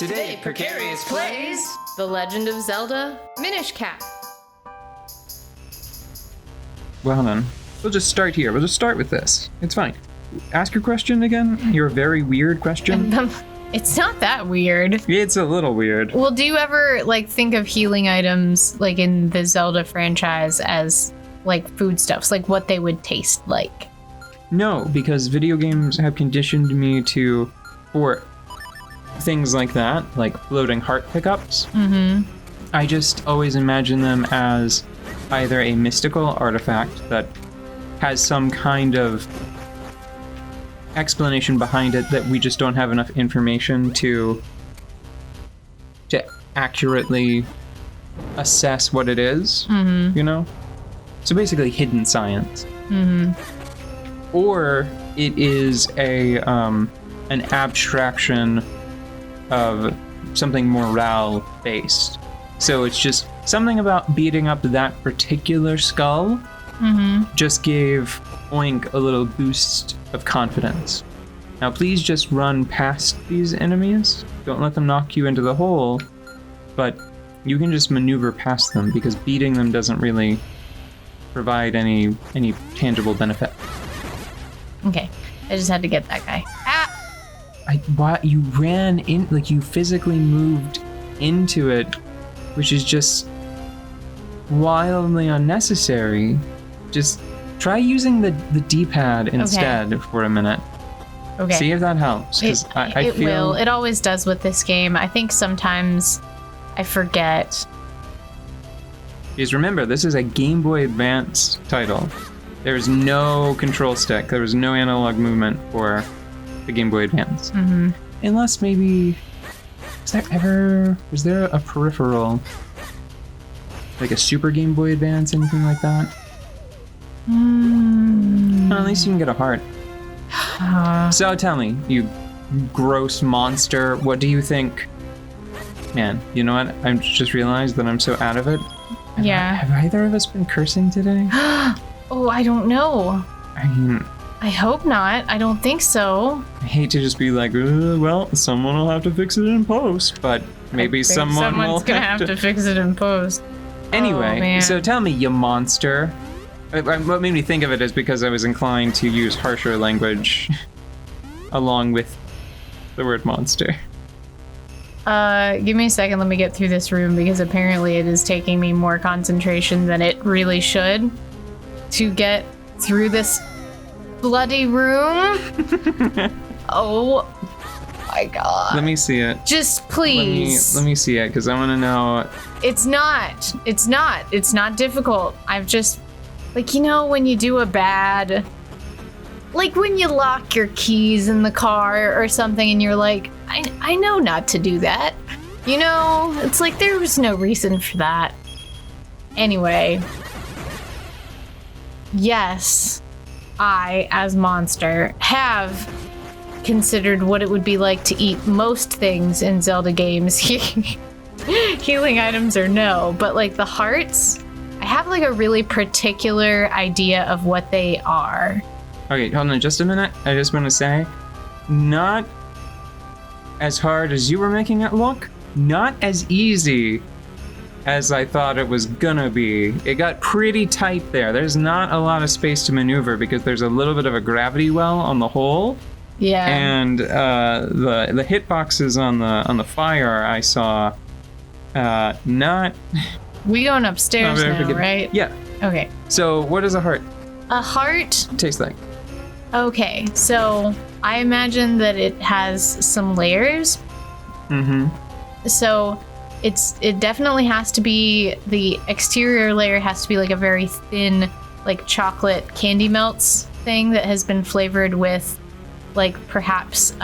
Today, Precarious plays The Legend of Zelda Minish Cap. Well then, we'll just start here. We'll just start with this. It's fine. Ask your question again. Your very weird question. It's not that weird. It's a little weird. Well, do you ever think of healing items in the Zelda franchise as foodstuffs, what they would taste like? No, because video games have conditioned me for things like that, like floating heart pickups. Mm-hmm. I just always imagine them as either a mystical artifact that has some kind of explanation behind it that we just don't have enough information to accurately assess what it is, you know? So basically hidden science. Mm-hmm. Or it is an abstraction of something morale based. So it's just something about beating up that particular skull just gave Oink a little boost of confidence. Now please just run past these enemies. Don't let them knock you into the hole, but you can just maneuver past them because beating them doesn't really provide any tangible benefit. Okay, I just had to get that guy. You ran in, you physically moved into it, which is just wildly unnecessary. Just try using the D-pad instead for a minute. Okay. See if that helps. It will. It always does with this game. I think sometimes I forget. Because remember, this is a Game Boy Advance title. There's no control stick. There was no analog movement for the Game Boy Advance. Mm-hmm. Unless maybe... Was there a peripheral? Like a Super Game Boy Advance, anything like that? Well, at least you can get a heart. So tell me, you gross monster, what do you think? Man, you know what? I just realized that I'm so out of it. Yeah. Have either of us been cursing today? Oh, I don't know. I mean... I hope not. I don't think so. I hate to just be like, well, someone will have to fix it in post, but maybe someone's gonna have to fix it in post. Anyway, oh, so tell me, you monster. What made me think of it is because I was inclined to use harsher language along with the word monster. Give me a second, let me get through this room because apparently it is taking me more concentration than it really should to get through this bloody room. Oh my god. Let me see it. Just please. Let me see it, because I want to know. It's not difficult. I've just, when you do a bad, when you lock your keys in the car or something and you're like, I know not to do that. It's there was no reason for that. Anyway. Yes, I, as monster, have considered what it would be like to eat most things in Zelda games. Healing items or no, but the hearts, I have a really particular idea of what they are. Okay, hold on just a minute. I just want to say, not as hard as you were making it look, not as easy as I thought it was gonna be. It got pretty tight there. There's not a lot of space to maneuver because there's a little bit of a gravity well on the hole. Yeah. And the hitboxes on the fire I saw, not. We going upstairs now, right? Yeah. Okay. So what is a heart? A heart Taste like. Okay, so I imagine that it has some layers. Mm-hmm. So it definitely has to be, the exterior layer has to be a very thin, chocolate candy melts thing that has been flavored with perhaps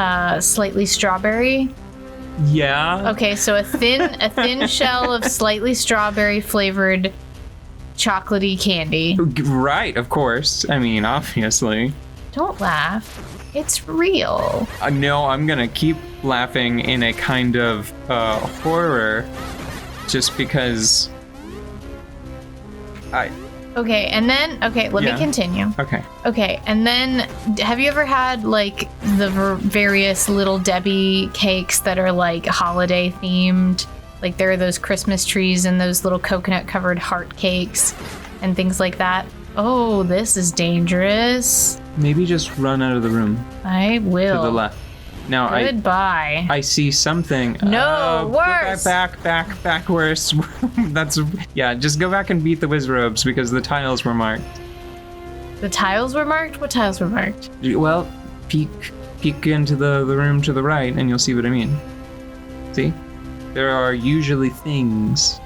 slightly strawberry. Yeah. Okay, so a thin shell of slightly strawberry flavored chocolatey candy. Right, of course. I mean, obviously. Don't laugh. It's real. No, I'm gonna keep laughing in a kind of horror, just because Okay, and then let me Yeah. continue. Okay. Okay, and then have you ever had like the various Little Debbie cakes that are like holiday themed? Like there are those Christmas trees and those little coconut covered heart cakes and things like that. Oh, this is dangerous. Maybe just run out of the room I will. to the left. Now Goodbye. I see something. No, worse. Go back worse. That's just go back and beat the Wizrobes because the tiles were marked. The tiles were marked? What tiles were marked? Well, peek into the room to the right and you'll see what I mean. See? There are usually things.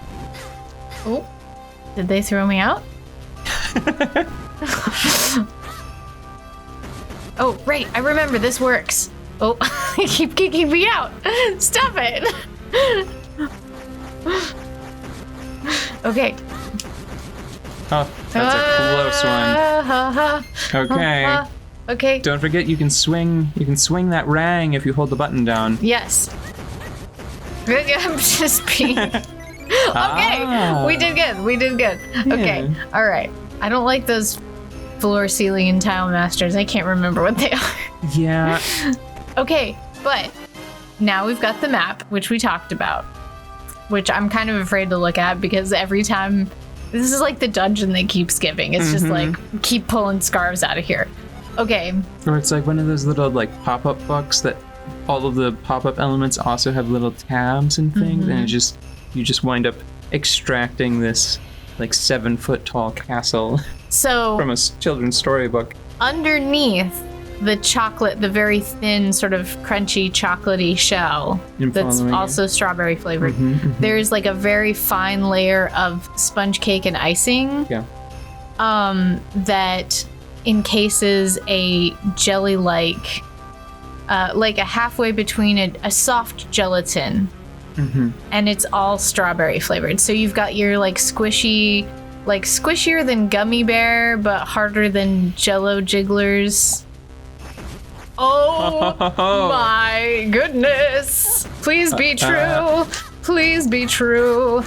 Oh, did they throw me out? Oh, right. I remember this works. Oh, I keep kicking me out. Stop it. Okay. Oh, that's a close one. Okay. Okay. Don't forget you can swing that rang if you hold the button down. Yes. I'm just being... Okay, we did good. Okay, all right. I don't like those floor, ceiling, and tile masters. I can't remember what they are. Yeah. Okay, but now we've got the map, which we talked about, which I'm kind of afraid to look at because every time, this is like the dungeon that keeps giving. It's just like, keep pulling scarves out of here. Okay. Or it's like one of those little like pop-up books that all of the pop-up elements also have little tabs and things, and you just wind up extracting this like 7-foot tall castle So from a children's storybook. Underneath the chocolate, the very thin, sort of crunchy, chocolatey shell that's also strawberry flavored, there's like a very fine layer of sponge cake and icing. Yeah. That encases a jelly-like, like a halfway between a soft gelatin, and it's all strawberry flavored. So you've got your like squishy, like squishier than gummy bear, but harder than Jello jigglers. Oh my goodness! Please be true. Please be true.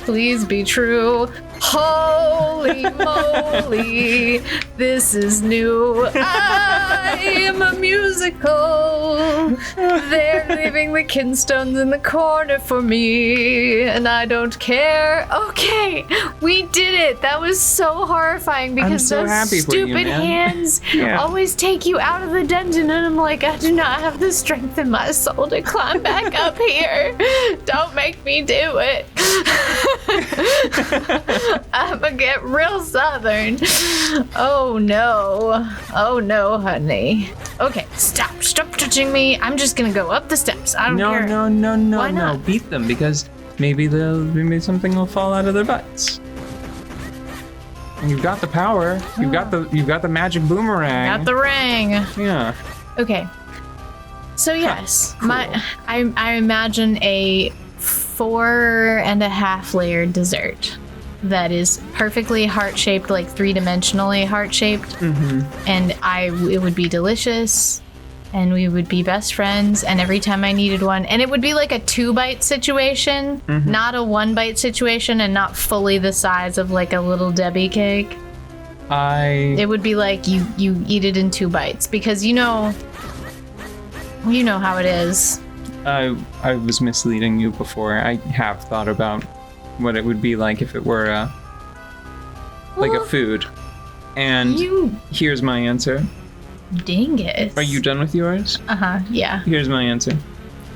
Please be true. Holy moly, this is new. I am a musical. They're leaving the kinstones in the corner for me, and I don't care. Okay, we did it. That was so horrifying because so those happy for you, stupid man. hands always take you out of the dungeon, and I'm like, I do not have the strength in my soul to climb back up here. Don't make me do it. I'm gonna get real southern. Oh no, honey. Okay, stop touching me. I'm just gonna go up the steps. I don't care. No. Why not? Beat them because maybe something will fall out of their butts. And you've got the power. You've got the magic boomerang. Got the ring. Yeah. Okay. So yes, Cool. I imagine a 4.5 layer dessert that is perfectly heart-shaped, like 3-dimensionally heart-shaped, and it would be delicious, and we would be best friends, and every time I needed one, and it would be like a 2-bite situation, not a 1-bite situation, and not fully the size of like a Little Debbie cake. It would be like you eat it in 2 bites, because you know how it is. I was misleading you before. I have thought about what it would be like if it were like a food. And here's my answer. Dingus. Are you done with yours? Yeah. Here's my answer.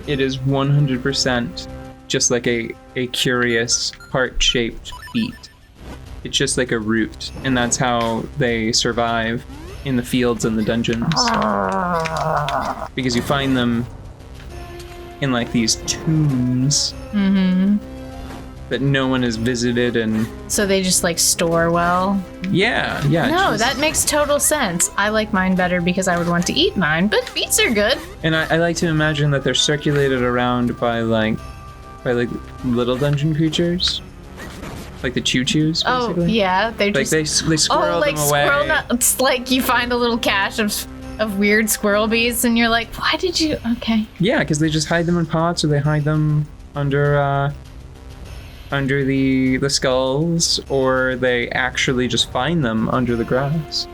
It is 100% just like a curious heart-shaped beet. It's just like a root, and that's how they survive in the fields and the dungeons. Because you find them in like these tombs that no one has visited, and so they just like store well. Yeah. No, that makes total sense. I like mine better because I would want to eat mine, but beets are good. And I like to imagine that they're circulated around by little dungeon creatures, like the choo-choos. Basically. Oh yeah, they're like just they squirrel them away. Squirrel nuts. Like you find a little cache of weird squirrel beets, and you're like, why did you? Okay. Yeah, because they just hide them in pots, or they hide them under under the skulls, or they actually just find them under the grass.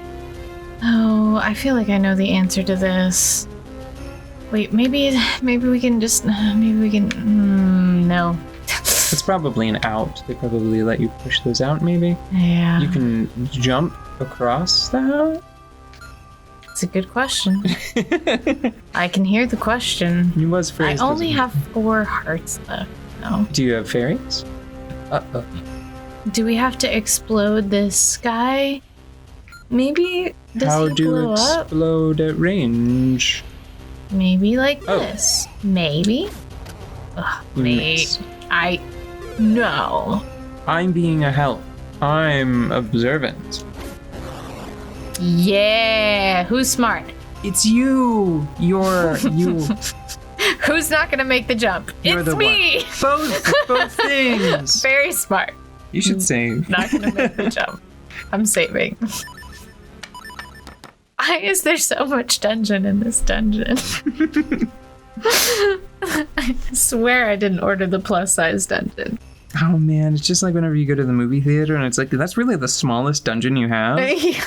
Oh, I feel like I know the answer to this. Wait, maybe we can just, no. It's probably an out. They probably let you push those out, maybe? Yeah. You can jump across that? It's a good question. I can hear the question. It was I phrased only as- have 4 hearts left. No. Do you have fairies? Uh-oh. Do we have to explode this guy? Maybe does How he do blow up? explode at range? Maybe like Oh. this. Maybe. Ugh, Nice. No. I'm being a help. I'm observant. Yeah. Who's smart? It's you. You're you. Who's not gonna make the jump? You're It's the me. Both things. Very smart. You should save. Not gonna make the jump. I'm saving. Why is there so much dungeon in this dungeon? I swear I didn't order the plus size dungeon. Oh man, it's just like whenever you go to the movie theater and it's like, that's really the smallest dungeon you have. Yeah.